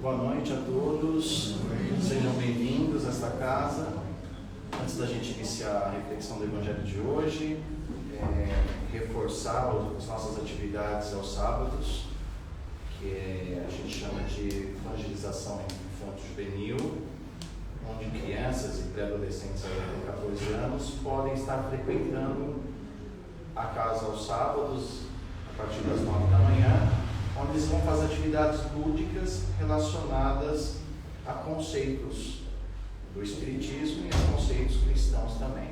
Boa noite a todos, sejam bem-vindos a esta casa. Antes da gente iniciar a reflexão do Evangelho de hoje, reforçar as nossas atividades aos sábados, que a gente chama de evangelização infanto-juvenil, onde crianças e pré-adolescentes até 14 anos podem estar frequentando a casa aos sábados, a partir das 9 da manhã, onde eles vão fazer atividades lúdicas relacionadas a conceitos do Espiritismo e a conceitos cristãos também.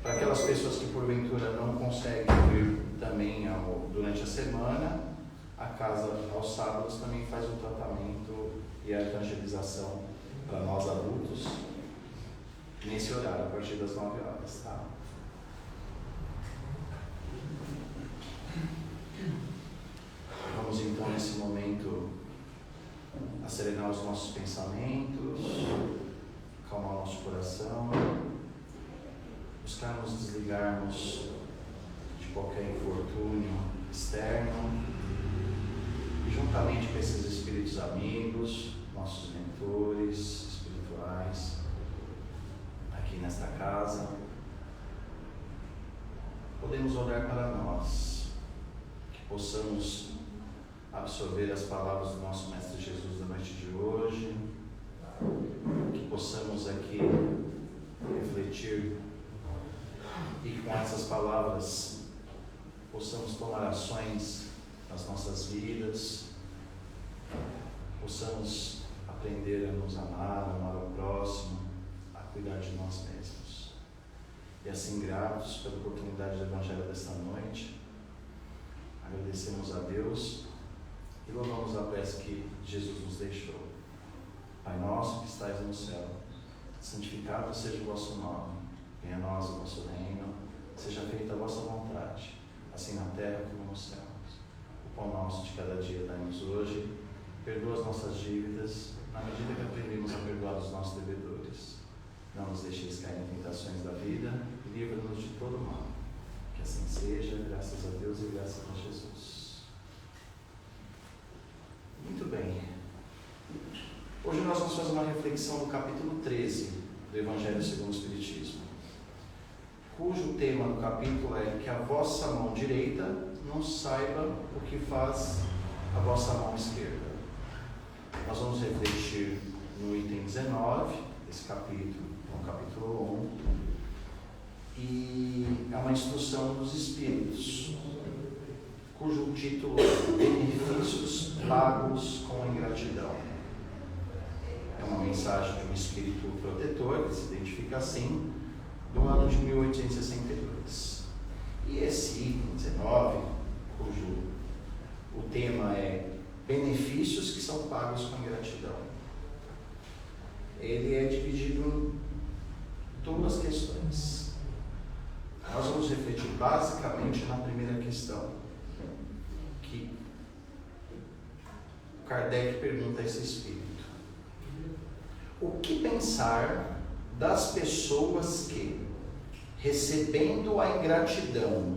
Para aquelas pessoas que porventura não conseguem vir também durante a semana, a casa aos sábados também faz o tratamento e a evangelização para nós adultos nesse horário, a partir das 9 horas, tá? Vamos então nesse momento acerenar os nossos pensamentos, acalmar o nosso coração, buscar nos desligarmos de qualquer infortúnio externo e juntamente com esses espíritos amigos, nossos mentores espirituais aqui nesta casa, podemos olhar para nós, que possamos absorver as palavras do nosso Mestre Jesus da noite de hoje, que possamos aqui refletir e com essas palavras possamos tomar ações nas nossas vidas, possamos aprender a nos amar, amar ao próximo, a cuidar de nós mesmos. E assim, gratos pela oportunidade do Evangelho desta noite, agradecemos a Deus e louvamos a prece que Jesus nos deixou. Pai nosso que estais no céu, santificado seja o vosso nome, venha a nós o vosso reino, seja feita a vossa vontade, assim na terra como nos céus. O pão nosso de cada dia dai-nos hoje, perdoa as nossas dívidas, na medida que aprendemos a perdoar os nossos devedores. Não nos deixeis cair em tentações da vida, e livra-nos de todo mal. Que assim seja, graças a Deus e graças a Jesus. Muito bem. Hoje nós vamos fazer uma reflexão no capítulo 13 do Evangelho segundo o Espiritismo, cujo tema do capítulo é que a vossa mão direita não saiba o que faz a vossa mão esquerda. Nós vamos refletir no item 19 desse capítulo, no capítulo 1, e é uma instrução dos Espíritos, cujo título é Benefícios Pagos com Ingratidão. É uma mensagem de um espírito protetor, que se identifica assim, do ano de 1862. E esse item 19, cujo o tema é Benefícios que são pagos com ingratidão, ele é dividido em duas questões. Nós vamos refletir basicamente na primeira questão, que Kardec pergunta a esse espírito: o que pensar das pessoas que, recebendo a ingratidão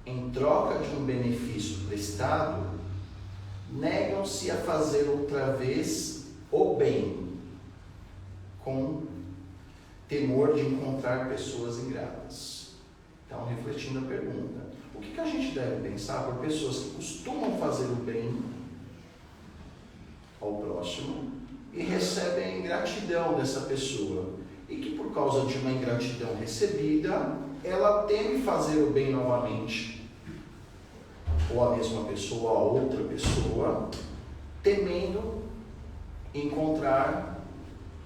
em troca de um benefício prestado, negam-se a fazer outra vez o bem, com temor de encontrar pessoas ingratas? Então, refletindo a pergunta, o que a gente deve pensar por pessoas que costumam fazer o bem ao próximo e recebem a ingratidão dessa pessoa, e que por causa de uma ingratidão recebida, ela teme fazer o bem novamente, ou a mesma pessoa, ou a outra pessoa, temendo encontrar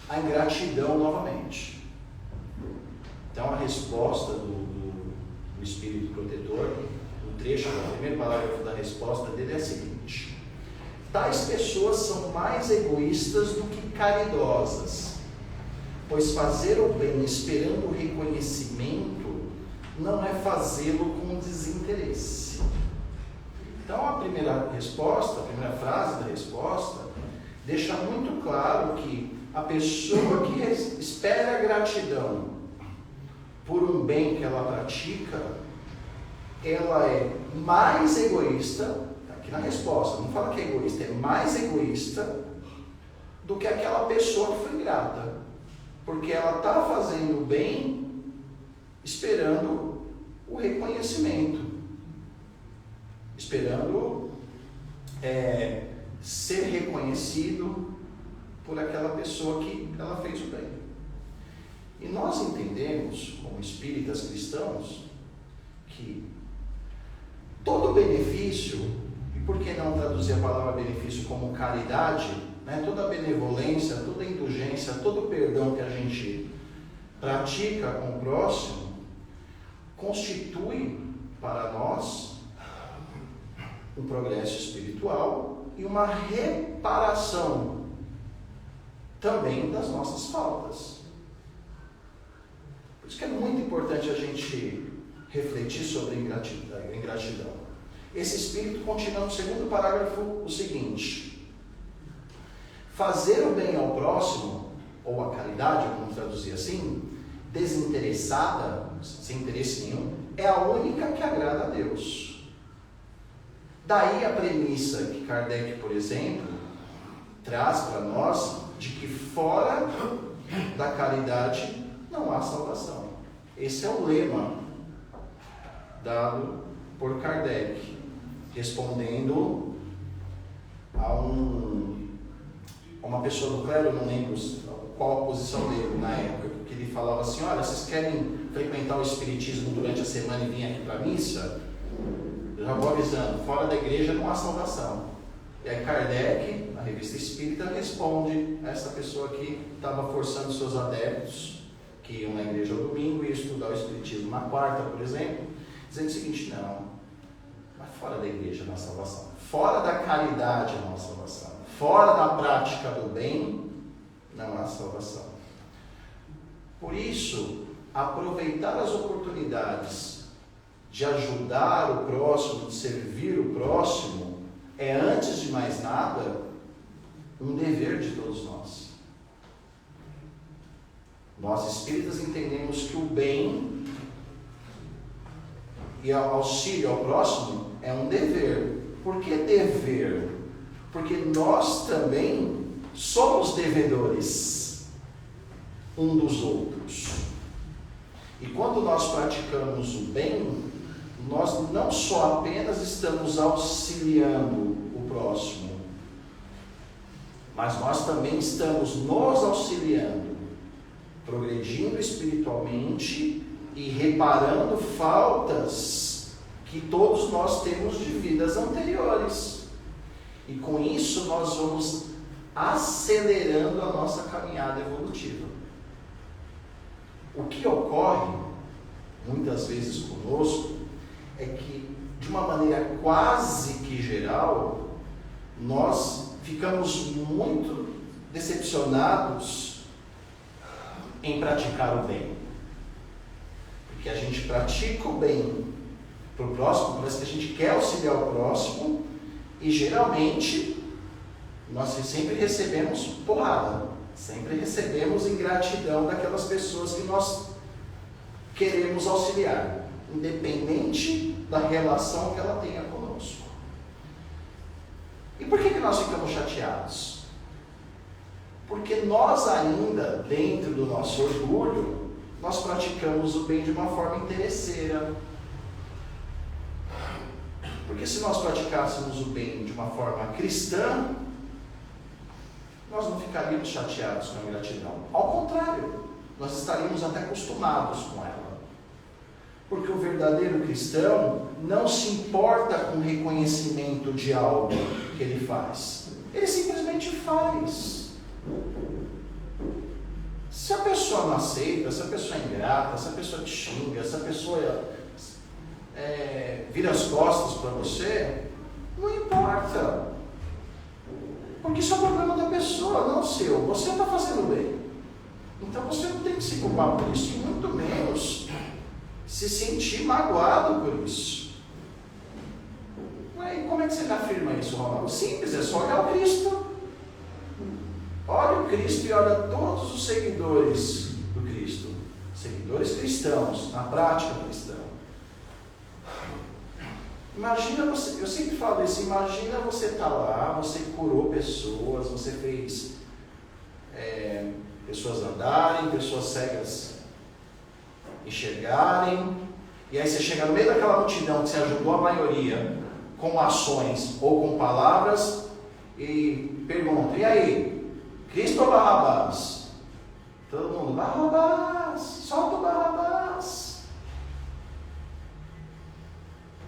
a ingratidão novamente? Então a resposta do Espírito Protetor, o trecho, o primeiro parágrafo da resposta dele é a seguinte: tais pessoas são mais egoístas do que caridosas, pois fazer o bem esperando o reconhecimento não é fazê-lo com desinteresse. Então a primeira resposta, a primeira frase da resposta, deixa muito claro que a pessoa que espera gratidão por um bem que ela pratica, ela é mais egoísta, está aqui na resposta, não fala que é egoísta, é mais egoísta do que aquela pessoa que foi ingrata. Porque ela está fazendo o bem esperando o reconhecimento, esperando ser reconhecido por aquela pessoa que ela fez o bem. E nós entendemos, como espíritas cristãos, que todo benefício, e por que não traduzir a palavra benefício como caridade, né? Toda benevolência, toda indulgência, todo perdão que a gente pratica com o próximo, constitui para nós um progresso espiritual e uma reparação também das nossas faltas. Por isso que é muito importante a gente refletir sobre a ingratidão. Esse espírito continua no segundo parágrafo o seguinte: fazer o bem ao próximo, ou a caridade, vamos traduzir assim, desinteressada, sem interesse nenhum, é a única que agrada a Deus. Daí a premissa que Kardec, por exemplo, traz para nós de que fora da caridade não há salvação. Esse é o lema dado por Kardec, respondendo a uma pessoa do clero, não lembro qual a posição dele na época, que ele falava assim: olha, vocês querem frequentar o espiritismo durante a semana e vir aqui para a missa? Eu já vou avisando, fora da igreja não há salvação. E aí Kardec, na Revista Espírita, responde a essa pessoa que estava forçando seus adeptos, que iam na igreja ao domingo e estudar o espiritismo na quarta, por exemplo, dizendo o seguinte: não, mas fora da igreja não há salvação, fora da caridade não há salvação, fora da prática do bem não há salvação. Por isso, aproveitar as oportunidades de ajudar o próximo, de servir o próximo, é, antes de mais nada, um dever de todos nós. Nós espíritas entendemos que o bem e o auxílio ao próximo é um dever. Por que dever? Porque nós também somos devedores um dos outros. E quando nós praticamos o bem, nós não só apenas estamos auxiliando o próximo, mas nós também estamos nos auxiliando, progredindo espiritualmente e reparando faltas que todos nós temos de vidas anteriores. E com isso nós vamos acelerando a nossa caminhada evolutiva. O que ocorre muitas vezes conosco é que, de uma maneira quase que geral, nós ficamos muito decepcionados em praticar o bem. Porque a gente pratica o bem para o próximo, parece que a gente quer auxiliar o próximo, e geralmente nós sempre recebemos porrada, sempre recebemos ingratidão daquelas pessoas que nós queremos auxiliar, independente da relação que ela tenha conosco. E por que nós ficamos chateados? Porque nós ainda, dentro do nosso orgulho, nós praticamos o bem de uma forma interesseira. Porque se nós praticássemos o bem de uma forma cristã, nós não ficaríamos chateados com a ingratidão. Ao contrário, nós estaríamos até acostumados com ela. Porque o verdadeiro cristão não se importa com o reconhecimento de algo que ele faz. Ele simplesmente faz. Se a pessoa não aceita, se a pessoa é ingrata, se a pessoa te xinga, se a pessoa vira as costas para você, não importa. Porque isso é um problema da pessoa, não seu. Você está fazendo bem. Então você não tem que se culpar por isso, e muito menos se sentir magoado por isso. E como é que você afirma isso, Ronaldo? Simples, é só olhar o Cristo. Olha o Cristo e olha todos os seguidores do Cristo. Seguidores cristãos, na prática cristã. Imagina você, eu sempre falo isso, imagina você estar lá, você curou pessoas, você fez pessoas andarem, pessoas cegas enxergarem, e aí você chega no meio daquela multidão que você ajudou a maioria com ações ou com palavras e pergunta: e aí, Cristo ou Barrabás? Todo mundo: Barrabás, solta o Barrabás.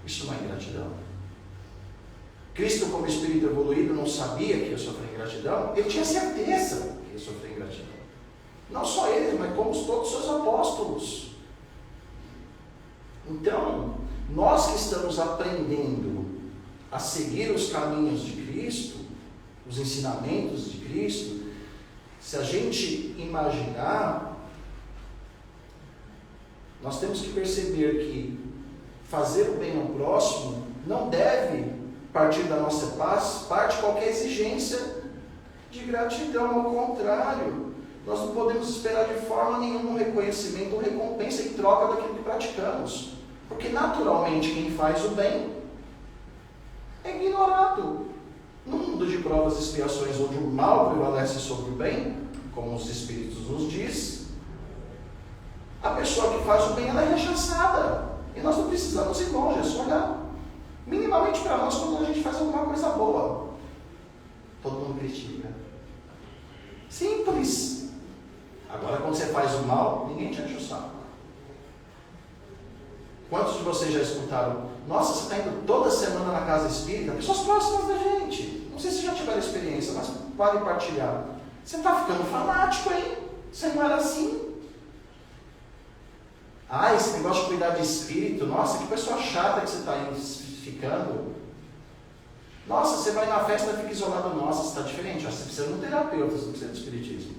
Isso não é ingratidão. Cristo, como espírito evoluído, não sabia que ia sofrer ingratidão. Ele tinha certeza que ia sofrer ingratidão. Não só ele, mas como todos os seus apóstolos. Então, nós que estamos aprendendo a seguir os caminhos de Cristo, os ensinamentos de Cristo, se a gente imaginar, nós temos que perceber que fazer o bem ao próximo não deve partir da nossa parte qualquer exigência de gratidão. Ao contrário, nós não podemos esperar de forma nenhuma um reconhecimento ou recompensa em troca daquilo que praticamos, porque naturalmente quem faz o bem é ignorado. No mundo de provas e expiações, onde o mal prevalece sobre o bem, como os Espíritos nos diz, a pessoa que faz o bem, ela é rechaçada. E nós não precisamos ir longe, é só olhar minimamente para nós quando a gente faz alguma coisa boa. Todo mundo critica. Simples. Agora, quando você faz o mal, ninguém te enche o saco. Quantos de vocês já escutaram: nossa, você está indo toda semana na casa espírita? Pessoas próximas da gente. Não sei se já tiveram experiência, mas podem partilhar. Você está ficando fanático, hein? Você não era assim. Ah, esse negócio de cuidar de espírito, nossa, que pessoa chata que você está ficando. Nossa, você vai na festa e fica isolado. Nossa, você está diferente. Você precisa de um terapeuta, você precisa de espiritismo.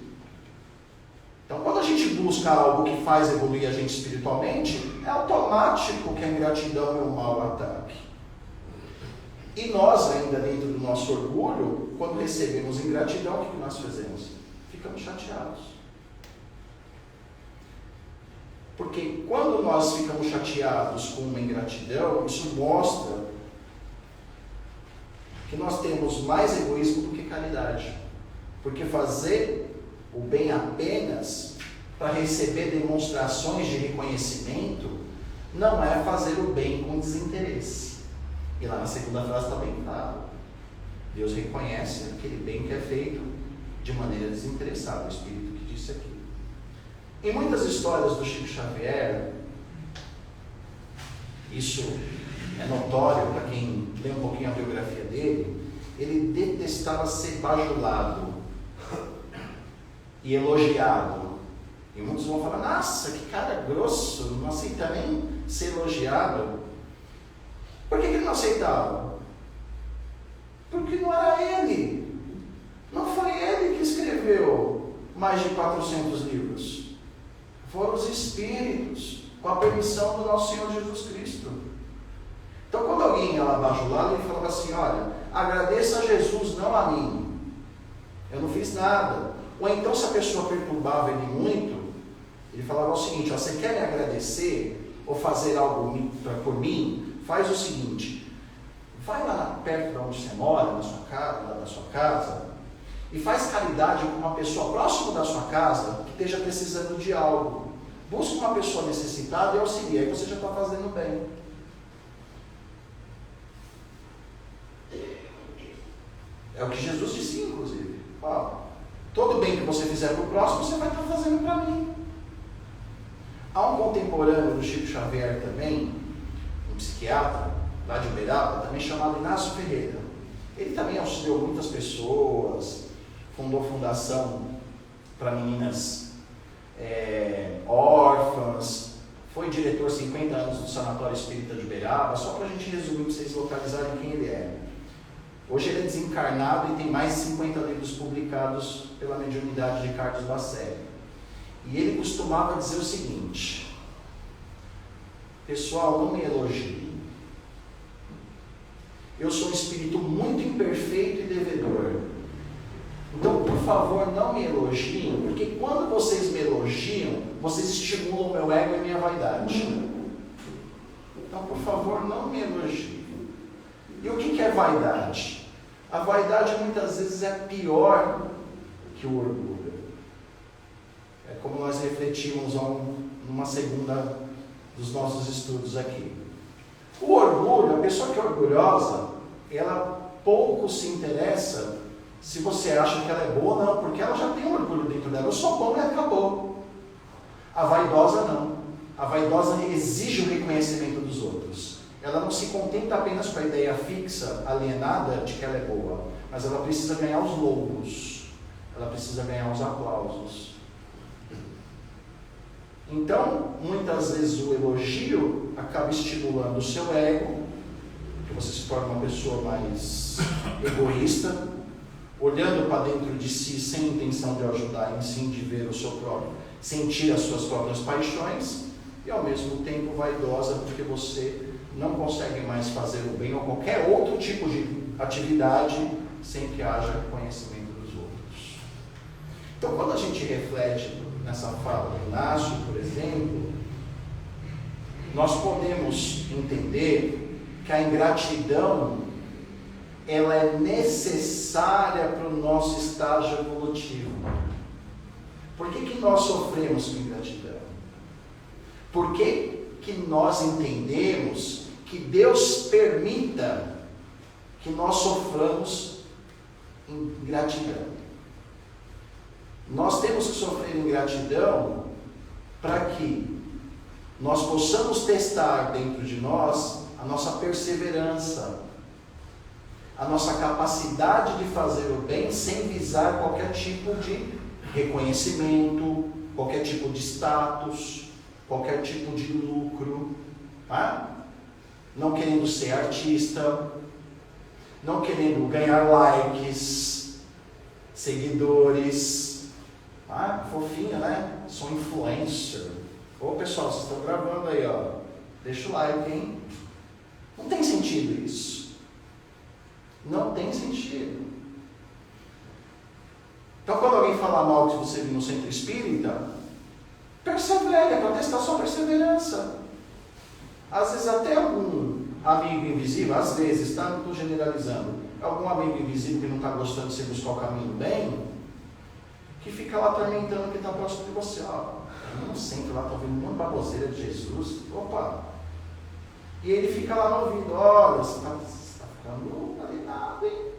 Então, quando a gente busca algo que faz evoluir a gente espiritualmente, é automático que a ingratidão e o mau ataque. E nós, ainda dentro do nosso orgulho, quando recebemos ingratidão, o que nós fazemos? Ficamos chateados. Porque quando nós ficamos chateados com uma ingratidão, isso mostra que nós temos mais egoísmo do que caridade. Porque fazer o bem apenas para receber demonstrações de reconhecimento não é fazer o bem com desinteresse. E lá na segunda frase está bem claro: Deus reconhece aquele bem que é feito de maneira desinteressada. O Espírito que disse aqui. Em muitas histórias do Chico Xavier, isso é notório para quem lê um pouquinho a biografia dele, ele detestava ser bajulado e elogiado. E muitos vão falar: nossa, que cara grosso, não aceita nem ser elogiado. Por que ele não aceitava? Porque não era ele. Não foi ele que escreveu mais de 400 livros. Foram os Espíritos, com a permissão do nosso Senhor Jesus Cristo. Então, quando alguém ia lá bajulado, ele falava assim: olha, agradeça a Jesus, não a mim. Eu não fiz nada. Ou então, se a pessoa perturbava ele muito, ele falava o seguinte: ó, você quer me agradecer ou fazer algo por mim? Faz o seguinte: vai lá perto de onde você mora, na sua casa, lá da sua casa, e faz caridade com uma pessoa próxima da sua casa que esteja precisando de algo. Busca uma pessoa necessitada e auxilia, aí você já está fazendo bem. É o que Jesus disse, inclusive. Ó, todo bem que você fizer para o próximo, você vai estar fazendo para mim. Há um contemporâneo do Chico Xavier também, um psiquiatra lá de Uberaba, também chamado Inácio Ferreira. Ele também auxiliou muitas pessoas, fundou fundação para meninas órfãs, foi diretor 50 anos do Sanatório Espírita de Uberaba, só para a gente resumir, para vocês localizarem quem ele é. Hoje ele é desencarnado e tem mais de 50 livros publicados pela mediunidade de Carlos Bacelli. E ele costumava dizer o seguinte: pessoal, não me elogiem. Eu sou um espírito muito imperfeito e devedor. Então, por favor, não me elogiem, porque quando vocês me elogiam, vocês estimulam o meu ego e minha vaidade. Então, por favor, não me elogiem. E o que é vaidade? A vaidade muitas vezes é pior que o orgulho. como nós refletimos numa segunda dos nossos estudos aqui. O orgulho, a pessoa que é orgulhosa, ela pouco se interessa se você acha que ela é boa ou não, porque ela já tem um orgulho dentro dela. Eu sou bom e acabou. A vaidosa não. A vaidosa exige o reconhecimento dos outros. Ela não se contenta apenas com a ideia fixa, alienada de que ela é boa, mas ela precisa ganhar os louros, ela precisa ganhar os aplausos. Então, muitas vezes o elogio acaba estimulando o seu ego, que você se torna uma pessoa mais egoísta, olhando para dentro de si sem intenção de ajudar, e sim de ver o seu próprio, sentir as suas próprias paixões, e ao mesmo tempo vaidosa, porque você não consegue mais fazer o bem ou qualquer outro tipo de atividade sem que haja reconhecimento dos outros. Então, quando a gente reflete nessa fala do Inácio, por exemplo, nós podemos entender que a ingratidão ela é necessária para o nosso estágio evolutivo. Por que nós sofremos com ingratidão? Por que nós entendemos que Deus permita que nós soframos ingratidão? Nós temos que sofrer ingratidão para que nós possamos testar dentro de nós a nossa perseverança, a nossa capacidade de fazer o bem sem visar qualquer tipo de reconhecimento, qualquer tipo de status, qualquer tipo de lucro, tá? Não querendo ser artista, não querendo ganhar likes, seguidores, fofinha, né? Sou influencer. Ô pessoal, vocês estão gravando aí, ó. Deixa o like, hein? Não tem sentido isso. Não tem sentido. Então, quando alguém falar mal de você vir no centro espírita, persevere, é para testar sua perseverança. Às vezes até algum amigo invisível, às vezes, tá? Não estou generalizando, algum amigo invisível que não está gostando de você buscar o caminho bem, que fica lá atormentando que está próximo de você. No centro lá, está ouvindo um monte de baboseira de Jesus. Opa! E ele fica lá no ouvido, olha, você está ficando alienado, hein?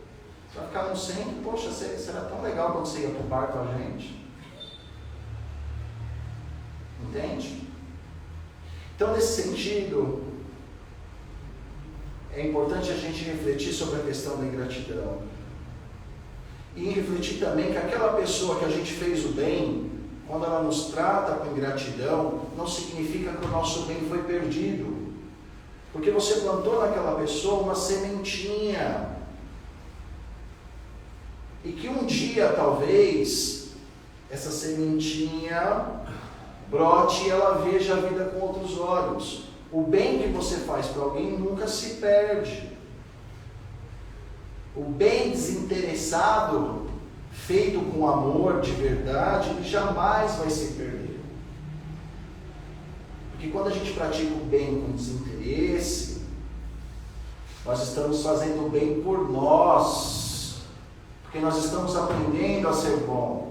Você vai ficar no centro, poxa, será tão legal quando você ia para o bar com a gente. Entende? Então, nesse sentido, é importante a gente refletir sobre a questão da ingratidão. E refletir também que aquela pessoa que a gente fez o bem, quando ela nos trata com ingratidão, não significa que o nosso bem foi perdido. Porque você plantou naquela pessoa uma sementinha. E que um dia, talvez, essa sementinha brote e ela veja a vida com outros olhos. O bem que você faz para alguém nunca se perde. O bem desinteressado, feito com amor de verdade, ele jamais vai se perder. Porque quando a gente pratica o bem com desinteresse, nós estamos fazendo o bem por nós, porque nós estamos aprendendo a ser bons.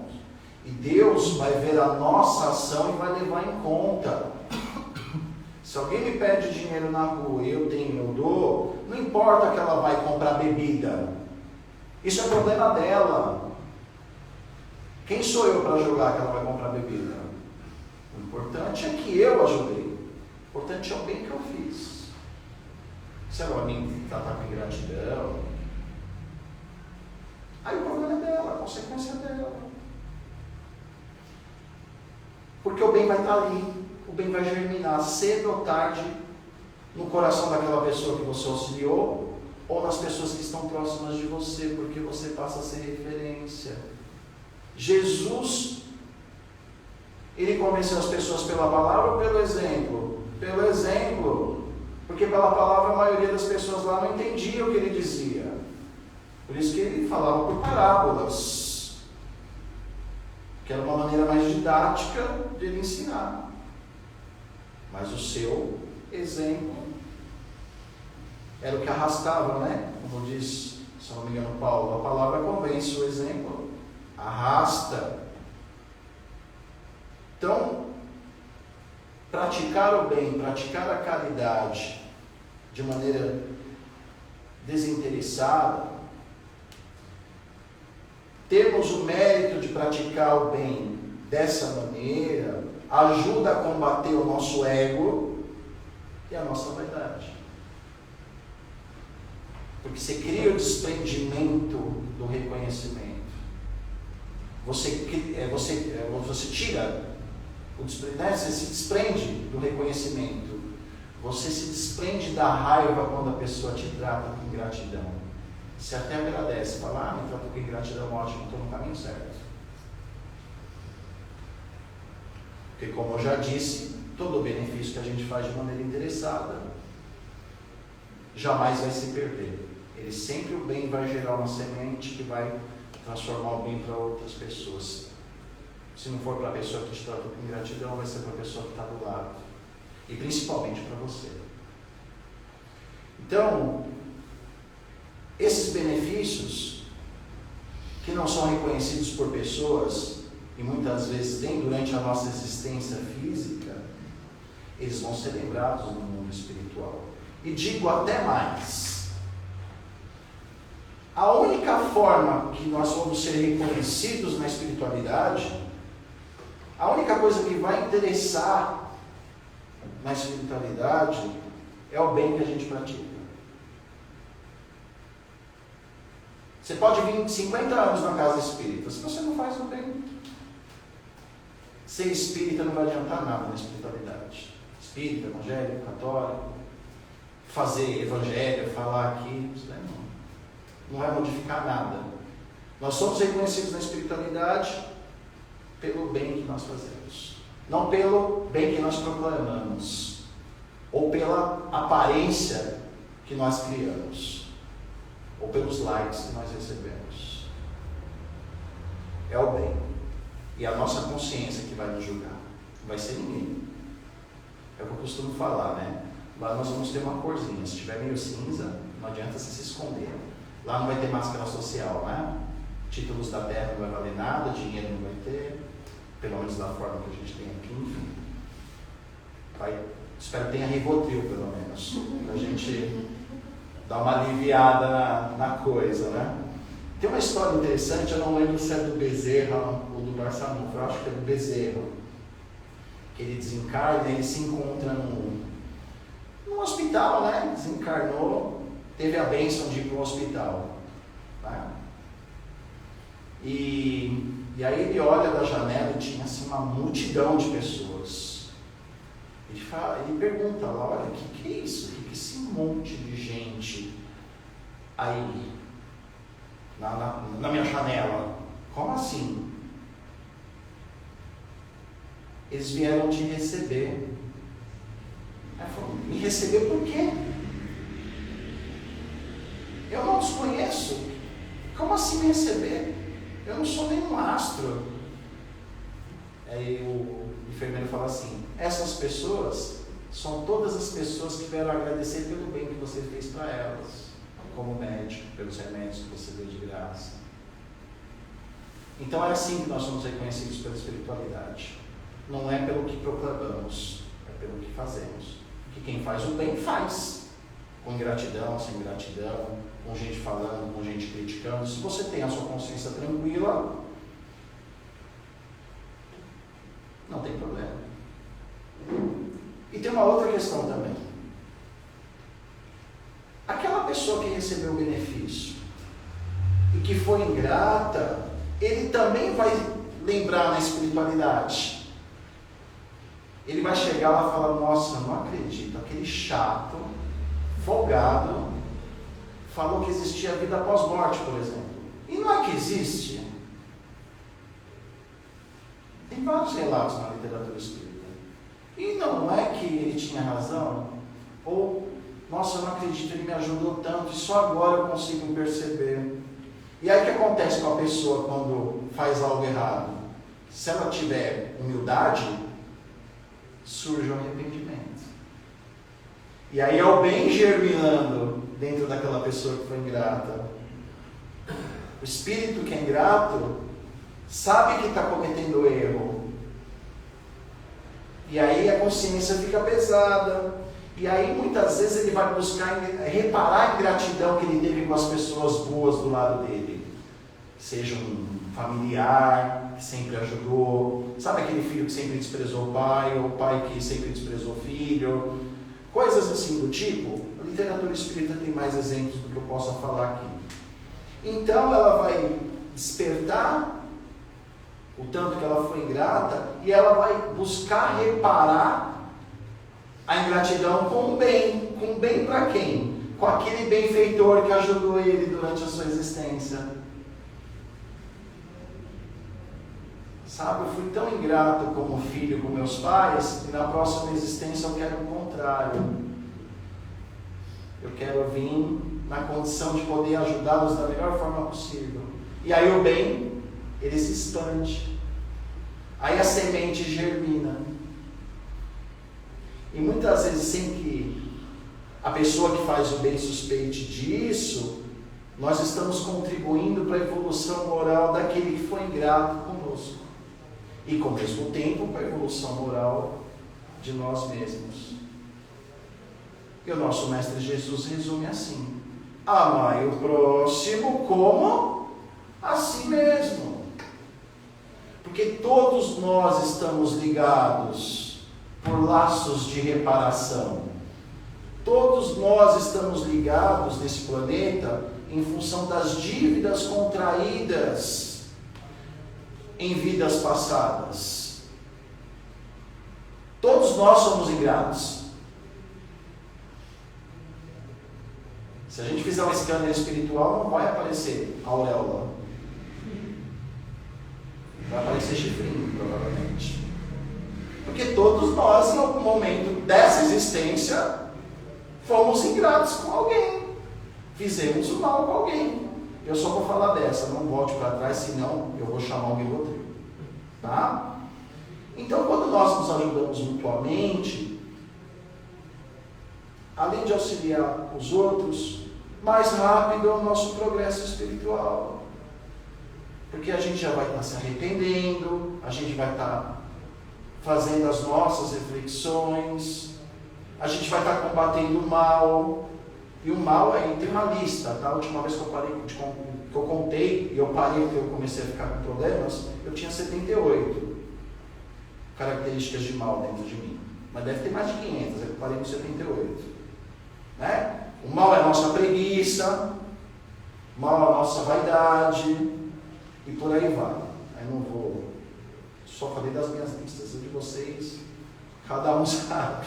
E Deus vai ver a nossa ação e vai levar em conta. Se alguém me pede dinheiro na rua e eu dou, não importa que ela vai comprar bebida. Isso é problema dela. Quem sou eu para julgar que ela vai comprar bebida? O importante é que eu ajudei. O importante é o bem que eu fiz. Se ela me tratar com ingratidão, aí o problema é dela, a consequência é dela. Porque o bem vai estar ali, o bem vai germinar cedo ou tarde no coração daquela pessoa que você auxiliou ou nas pessoas que estão próximas de você, porque você passa a ser referência. Jesus, ele convenceu as pessoas pela palavra ou pelo exemplo? Pelo exemplo, porque pela palavra a maioria das pessoas lá não entendia o que ele dizia. Por isso que ele falava por parábolas, que era uma maneira mais didática de ele ensinar. Mas o seu exemplo era o que arrastava, né? Como diz, se não me engano, Paulo, a palavra convence, o exemplo arrasta. Então, praticar o bem, praticar a caridade de maneira desinteressada, termos o mérito de praticar o bem dessa maneira, ajuda a combater o nosso ego e a nossa vaidade. Porque você cria o desprendimento do reconhecimento. Você tira o desprendimento, você se desprende do reconhecimento. Você se desprende da raiva quando a pessoa te trata com ingratidão. Você até agradece, fala, me trata com ingratidão, ótimo, estou no caminho certo. Porque, como eu já disse, todo o benefício que a gente faz de maneira interessada jamais vai se perder. Ele sempre, o bem vai gerar uma semente que vai transformar o bem para outras pessoas. Se não for para a pessoa que te trata com ingratidão, vai ser para a pessoa que está do lado. E principalmente para você. Então, esses benefícios que não são reconhecidos por pessoas, e muitas vezes nem durante a nossa existência física, eles vão ser lembrados no mundo espiritual. E digo até mais. A única forma que nós vamos ser reconhecidos na espiritualidade, a única coisa que vai interessar na espiritualidade é o bem que a gente pratica. Você pode vir 50 anos na casa espírita, se você não faz o bem, ser espírita não vai adiantar nada na espiritualidade. Espírita, evangélico, católico, fazer evangelho, falar aqui, isso daí não vai modificar nada. Nós somos reconhecidos na espiritualidade pelo bem que nós fazemos, não pelo bem que nós proclamamos, ou pela aparência que nós criamos, ou pelos likes que nós recebemos. É o bem. E a nossa consciência que vai nos julgar. Não vai ser ninguém. É o que eu costumo falar, né? Lá nós vamos ter uma corzinha. Se tiver meio cinza, não adianta você se esconder. Lá não vai ter máscara social, né? Títulos da terra não vai valer nada, dinheiro não vai ter. Pelo menos da forma que a gente tem aqui, enfim. Espero que tenha Rivotril, pelo menos. Pra gente dar uma aliviada na coisa, né? Tem uma história interessante, eu não lembro se é do Bezerra ou do Barçanufo, eu acho que é do Bezerra. Que ele desencarna, ele se encontra num hospital, né? Desencarnou, teve a bênção de ir para o hospital. Né? E aí ele olha da janela e tinha assim uma multidão de pessoas. Ele pergunta lá, olha, o que é isso? O que é esse monte de gente aí na minha janela? Como assim? Eles vieram te receber. Aí falou, me receber por quê? Eu não os conheço. Como assim me receber? Eu não sou nenhum astro. Aí o enfermeiro fala assim, essas pessoas são todas as pessoas que vieram agradecer pelo bem que você fez para elas, como médico, pelos remédios que você deu de graça. Então é assim que nós somos reconhecidos pela espiritualidade. Não é pelo que proclamamos, é pelo que fazemos. Que quem faz o bem faz, com gratidão, sem gratidão, com gente falando, com gente criticando. Se você tem a sua consciência tranquila, não tem problema. E tem uma outra questão também. Aquela pessoa que recebeu o benefício e que foi ingrata, ele também vai lembrar na espiritualidade. Ele vai chegar lá e falar, nossa, não acredito, aquele chato, folgado, falou que existia vida após morte, por exemplo. E não é que existe. Tem vários relatos na literatura espírita. E não é que ele tinha razão, ou, nossa, eu não acredito, ele me ajudou tanto, e só agora eu consigo perceber. E aí o que acontece com a pessoa quando faz algo errado? Se ela tiver humildade, surge o arrependimento. E aí é o bem germinando dentro daquela pessoa que foi ingrata. O espírito que é ingrato sabe que está cometendo erro, E aí a consciência fica pesada. E aí muitas vezes ele vai buscar reparar a ingratidão que ele teve com as pessoas boas do lado dele. Seja um familiar que sempre ajudou, sabe aquele filho que sempre desprezou o pai, ou o pai que sempre desprezou o filho, coisas assim do tipo. A literatura espírita tem mais exemplos do que eu possa falar aqui. Então ela vai despertar o tanto que ela foi ingrata e ela vai buscar reparar a ingratidão com o bem. Com o bem para quem? Com aquele benfeitor que ajudou ele durante a sua existência. Sabe, eu fui tão ingrato como filho com meus pais, e na próxima existência eu quero o contrário. Eu quero vir na condição de poder ajudá-los da melhor forma possível. E aí o bem, ele se expande. Aí a semente germina. E muitas vezes, sem que a pessoa que faz o bem suspeite disso, nós estamos contribuindo para a evolução moral daquele que foi ingrato conosco. E, com o mesmo tempo, para a evolução moral de nós mesmos. E o nosso Mestre Jesus resume assim: amai o próximo como a si mesmo. Porque todos nós estamos ligados por laços de reparação. Todos nós estamos ligados nesse planeta em função das dívidas contraídas em vidas passadas. Todos nós somos ingratos. Se a gente fizer um escândalo espiritual, não vai aparecer auréola. Vai aparecer chifrinho, provavelmente. Porque todos nós, em algum momento dessa existência, fomos ingratos com alguém. Fizemos o mal com alguém. Eu só vou falar dessa, não volte para trás, senão eu vou chamar o Rivotril. Tá? Então, quando nós nos ajudamos mutuamente, além de auxiliar os outros, mais rápido é o nosso progresso espiritual. Porque a gente já vai estar se arrependendo, a gente vai estar fazendo as nossas reflexões, a gente vai estar combatendo o mal. E o mal aí tem uma lista, tá? A última vez que eu contei, e eu parei porque eu comecei a ficar com problemas, eu tinha 78 características de mal dentro de mim. Mas deve ter mais de 500, eu parei com 78. Né? O mal é a nossa preguiça, o mal é a nossa vaidade, e por aí vai. Aí não vou, só falei das minhas listas, de vocês, cada um sabe.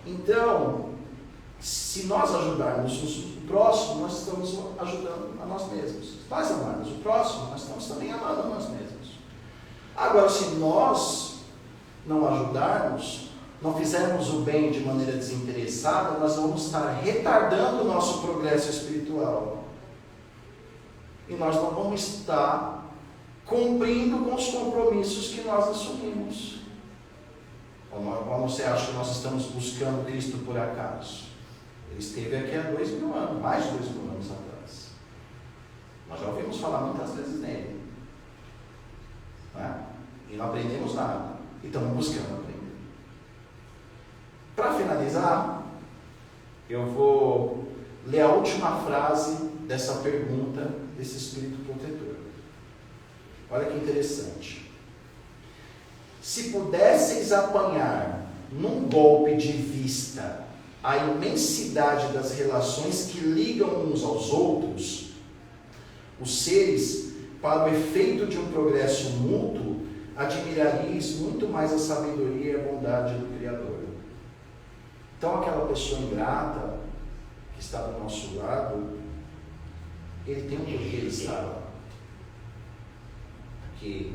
Então, se nós ajudarmos o próximo, nós estamos ajudando a nós mesmos. Se nós amarmos o próximo, nós estamos também amando a nós mesmos. Agora, se nós não ajudarmos, não fizermos o bem de maneira desinteressada, nós vamos estar retardando o nosso progresso espiritual. E nós não vamos estar cumprindo com os compromissos que nós assumimos. Ou não se acha que nós estamos buscando Cristo por acaso? Ele esteve aqui há 2000 anos, mais de 2000 anos atrás. Nós já ouvimos falar muitas vezes nele. Né? E não aprendemos nada. E estamos buscando aprender. Para finalizar, eu vou ler a última frase dessa pergunta desse Espírito Protetor. Olha que interessante. Se pudesseis apanhar num golpe de vista a imensidade das relações que ligam uns aos outros, os seres, para o efeito de um progresso mútuo, admiraríeis muito mais a sabedoria e a bondade do Criador. Então, aquela pessoa ingrata que está do nosso lado, ele tem um porquê de estar lá. Porque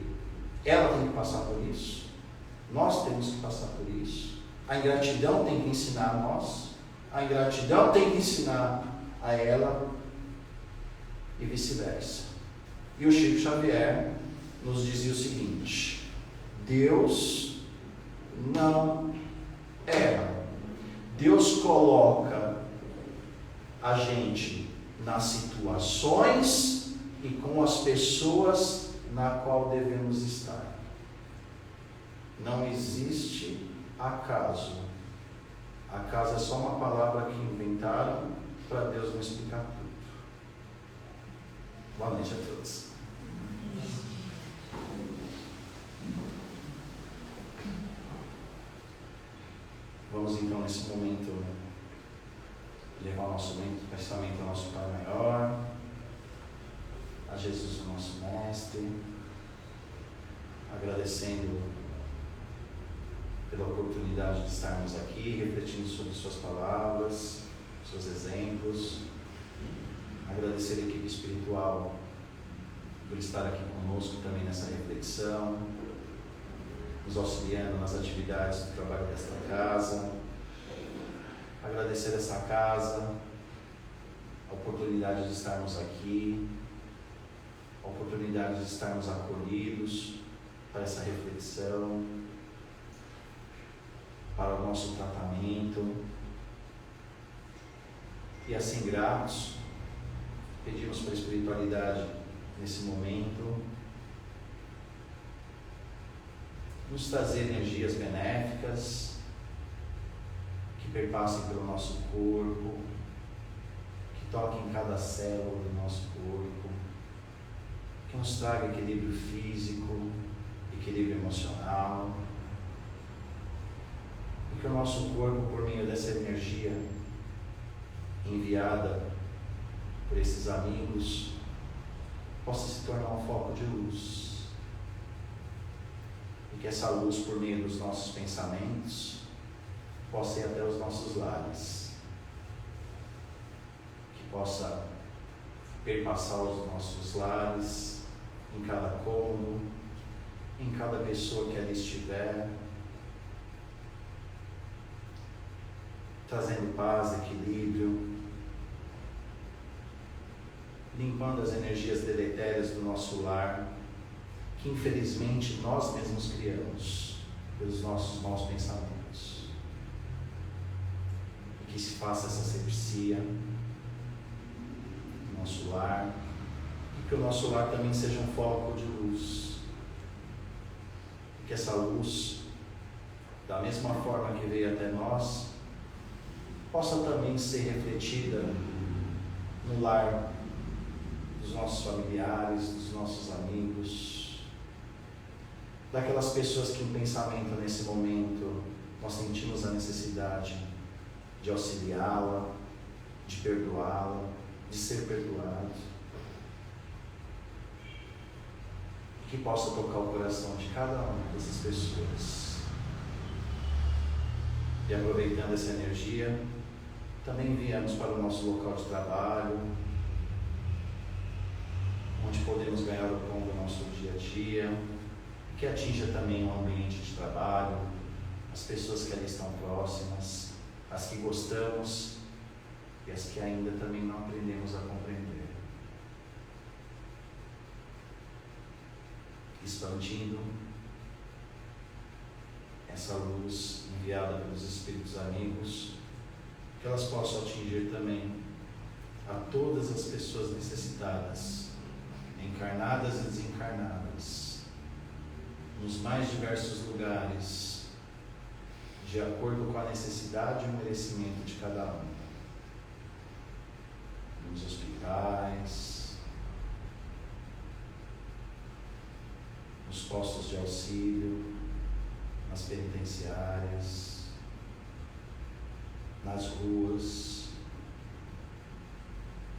ela tem que passar por isso, nós temos que passar por isso. A ingratidão tem que ensinar a nós, a ingratidão tem que ensinar a ela, e vice-versa. E o Chico Xavier nos dizia o seguinte: Deus não erra. Deus coloca a gente nas situações e com as pessoas na qual devemos estar. Não existe acaso. Acaso é só uma palavra que inventaram para Deus não explicar tudo. Boa noite a todos. Vamos então nesse momento levar o nosso pensamento ao nosso Pai Maior, a Jesus, o nosso Mestre, agradecendo pela oportunidade de estarmos aqui, refletindo sobre suas palavras, seus exemplos. Agradecer a equipe espiritual por estar aqui conosco também nessa reflexão, nos auxiliando nas atividades do trabalho desta casa. Agradecer essa casa, a oportunidade de estarmos aqui, a oportunidade de estarmos acolhidos para essa reflexão, para o nosso tratamento. E assim, gratos, pedimos para a espiritualidade nesse momento nos trazer energias benéficas que perpassem pelo nosso corpo, que toquem em cada célula do nosso corpo, que nos traga equilíbrio físico, equilíbrio emocional, e que o nosso corpo, por meio dessa energia enviada por esses amigos, possa se tornar um foco de luz. E que essa luz, por meio dos nossos pensamentos, possa ir até os nossos lares. Que possa perpassar os nossos lares, em cada cômodo, em cada pessoa que ali estiver, trazendo paz, equilíbrio, limpando as energias deletérias do nosso lar, que infelizmente nós mesmos criamos pelos nossos maus pensamentos. E que se faça essa asepsia no nosso lar, e que o nosso lar também seja um foco de luz. E que essa luz, da mesma forma que veio até nós, possa também ser refletida no lar dos nossos familiares, dos nossos amigos, daquelas pessoas que em pensamento nesse momento nós sentimos a necessidade de auxiliá-la, de perdoá-la, de ser perdoado. Que possa tocar o coração de cada uma dessas pessoas. E aproveitando essa energia, também viemos para o nosso local de trabalho, onde podemos ganhar o pão do nosso dia a dia, que atinja também o ambiente de trabalho, as pessoas que ali estão próximas, as que gostamos e as que ainda também não aprendemos a compreender. Expandindo essa luz enviada pelos Espíritos amigos, que elas possam atingir também a todas as pessoas necessitadas, encarnadas e desencarnadas, nos mais diversos lugares, de acordo com a necessidade e o merecimento de cada um. Nos hospitais, nos postos de auxílio, nas penitenciárias, nas ruas,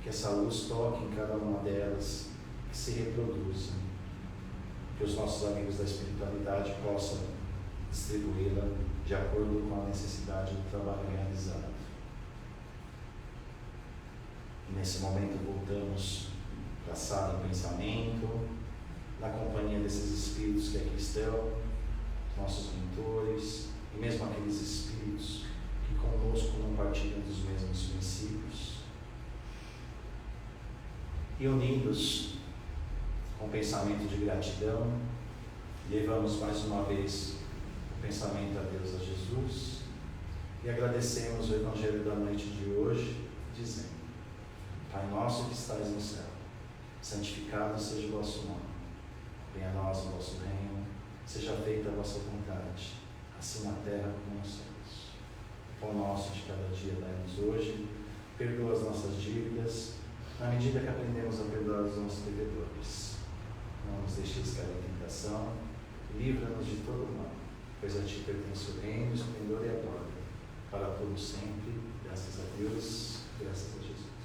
que essa luz toque em cada uma delas, que se reproduza, que os nossos amigos da espiritualidade possam distribuí-la de acordo com a necessidade do trabalho realizado. E nesse momento voltamos para a sala do pensamento, na companhia desses espíritos que aqui estão, nossos mentores, e mesmo aqueles espíritos que conosco não partilham dos mesmos princípios. E unidos com pensamento de gratidão, levamos mais uma vez o pensamento a Deus, a Jesus, e agradecemos o Evangelho da noite de hoje, dizendo: Pai nosso que estais no céu, santificado seja o vosso nome, venha a nós o vosso reino, seja feita a vossa vontade, assim na terra como nos céus. O pão nosso de cada dia dai-nos hoje, perdoa as nossas dívidas, na medida que aprendemos a perdoar os nossos devedores. Não nos deixeis cair em tentação, livra-nos de todo mal, pois a Ti pertence o reino, o esplendor e a glória, para todos sempre. Graças a Deus, graças a Jesus.